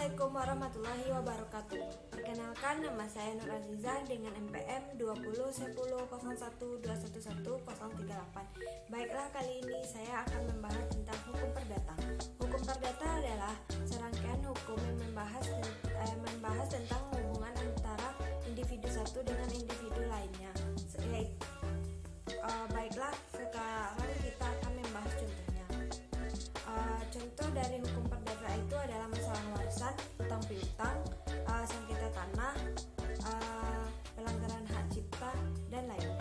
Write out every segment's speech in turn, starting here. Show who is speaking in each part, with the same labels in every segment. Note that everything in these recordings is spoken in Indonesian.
Speaker 1: Assalamualaikum warahmatullahi wabarakatuh. Perkenalkan, nama saya Nur Azizah dengan NPM 201001211038. Baiklah, kali ini saya akan membahas tentang hukum perdata. Hukum perdata adalah serangkaian hukum yang membahas tentang hubungan antara individu satu dengan individu lainnya. Baiklah, sekarang kita akan membahas contohnya. Contoh dari hukum perdata itu adalah masalah warisan, utang piutang, sengketa tanah, pelanggaran hak cipta, dan lainnya.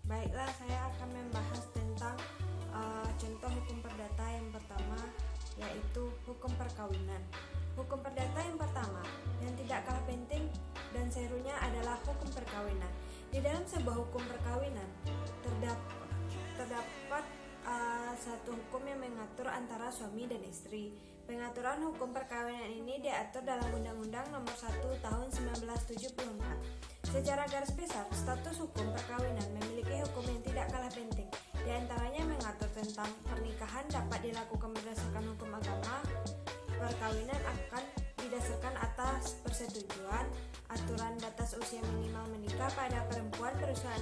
Speaker 1: Baiklah, saya akan membahas tentang contoh hukum perdata yang pertama, yaitu hukum perkawinan. Hukum perdata yang pertama yang tidak kalah penting dan serunya adalah hukum perkawinan. Di dalam sebuah hukum perkawinan terdapat satu hukum yang mengatur antara suami dan istri. Pengaturan hukum perkawinan ini diatur dalam Undang-Undang Nomor 1 Tahun 1974. Secara garis besar, status hukum perkawinan memiliki hukum yang tidak kalah penting. Di antaranya mengatur tentang pernikahan dapat dilakukan berdasarkan hukum agama. Perkawinan akan didasarkan atas persetujuan. Aturan batas usia minimal menikah pada perempuan berusia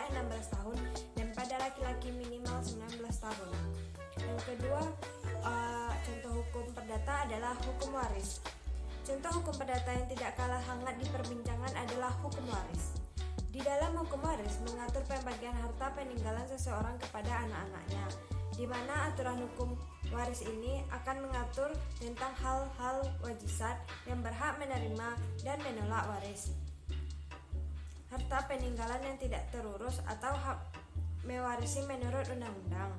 Speaker 1: 16 tahun dan pada laki-laki minimal 19 tahun. Yang kedua, contoh hukum perdata adalah hukum waris. Contoh hukum perdata yang tidak kalah hangat diperbincangkan adalah hukum waris. Di dalam hukum waris mengatur pembagian harta peninggalan seseorang kepada anak-anaknya, di mana aturan hukum waris ini akan mengatur tentang hal-hal wajizat yang berhak menerima dan menolak waris, harta peninggalan yang tidak terurus atau hak mewarisi menurut undang-undang.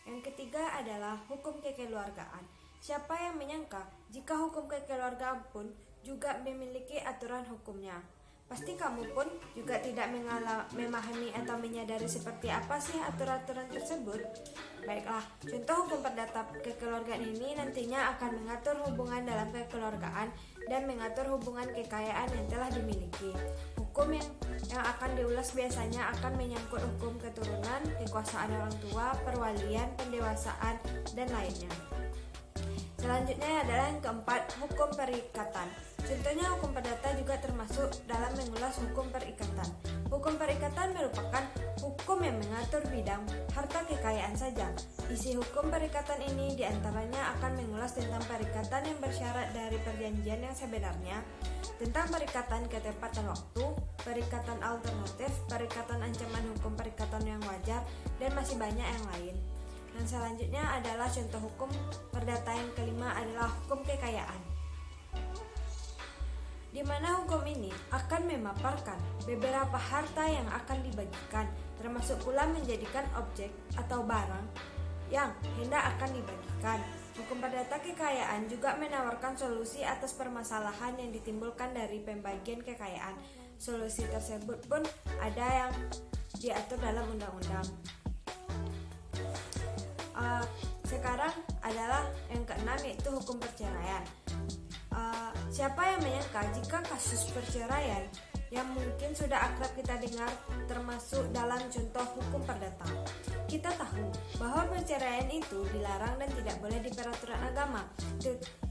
Speaker 1: Yang ketiga adalah hukum kekeluargaan. Siapa yang menyangka jika hukum kekeluargaan pun juga memiliki aturan hukumnya? Pasti kamu pun juga tidak memahami atau menyadari seperti apa sih aturan-aturan tersebut. Baiklah, contoh hukum perdata kekeluargaan ini nantinya akan mengatur hubungan dalam kekeluargaan dan mengatur hubungan kekayaan yang telah dimiliki. Hukum yang akan diulas biasanya akan menyangkut hukum keturunan, kekuasaan orang tua, perwalian, pendewasaan, dan lainnya. Selanjutnya adalah yang keempat, hukum perikatan. Contohnya hukum perdata juga termasuk dalam mengulas hukum perikatan. Hukum perikatan merupakan hukum yang mengatur bidang harta kekayaan saja. Isi hukum perikatan ini diantaranya akan mengulas tentang perikatan yang bersyarat dari perjanjian yang sebenarnya, tentang perikatan ketepatan waktu, perikatan alternatif, perikatan ancaman hukum perikatan yang wajar, dan masih banyak yang lain. Dan selanjutnya adalah contoh hukum perdata yang kelima adalah hukum kekayaan, di mana hukum ini akan memaparkan beberapa harta yang akan dibagikan, termasuk pula menjadikan objek atau barang yang hendak akan dibagikan. Hukum perdata kekayaan juga menawarkan solusi atas permasalahan yang ditimbulkan dari pembagian kekayaan. Solusi tersebut pun ada yang diatur dalam undang-undang. Sekarang adalah yang keenam, yaitu hukum perceraian. Siapa yang menyangka jika kasus perceraian yang mungkin sudah akrab kita dengar termasuk dalam contoh hukum perdata. Kita tahu bahwa perceraian itu dilarang dan tidak boleh di peraturan agama.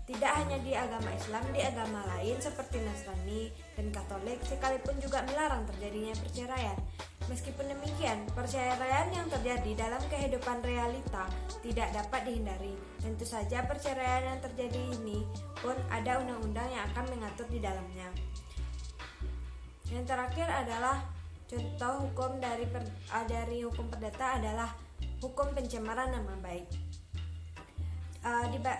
Speaker 1: Tidak hanya di agama Islam, di agama lain seperti Nasrani dan Katolik sekalipun juga melarang terjadinya perceraian. Meskipun demikian, perceraian yang terjadi dalam kehidupan realita tidak dapat dihindari. Tentu saja perceraian yang terjadi ini pun ada undang-undang yang akan mengatur di dalamnya. Yang terakhir adalah contoh hukum dari hukum perdata adalah hukum pencemaran nama baik.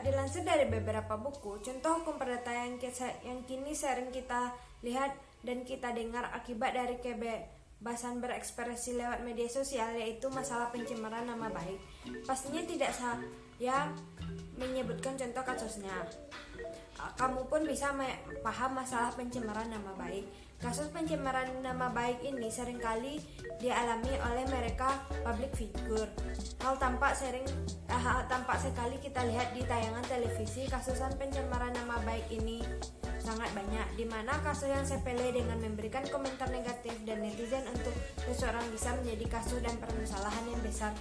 Speaker 1: Dilansir dari beberapa buku, contoh hukum perdata yang kini sering kita lihat dan kita dengar akibat dari kebebasan berekspresi lewat media sosial, yaitu masalah pencemaran nama baik. Pastinya tidak saya menyebutkan contoh kasusnya. Kamu pun bisa paham masalah pencemaran nama baik. Kasus pencemaran nama baik ini seringkali dialami oleh mereka public figure. Hal tampak sekali kita lihat di tayangan televisi. Kasus pencemaran nama baik ini sangat banyak, di mana kasus yang sepele dengan memberikan komentar negatif dan netizen untuk seseorang bisa menjadi kasus dan permasalahan yang besar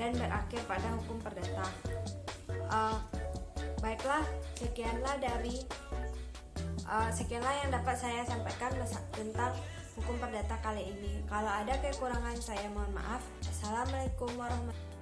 Speaker 1: dan berakhir pada hukum perdata. Baiklah, sekianlah yang dapat saya sampaikan tentang hukum perdata kali ini. Kalau ada kekurangan saya mohon maaf. Assalamualaikum warahmatullahi wabarakatuh.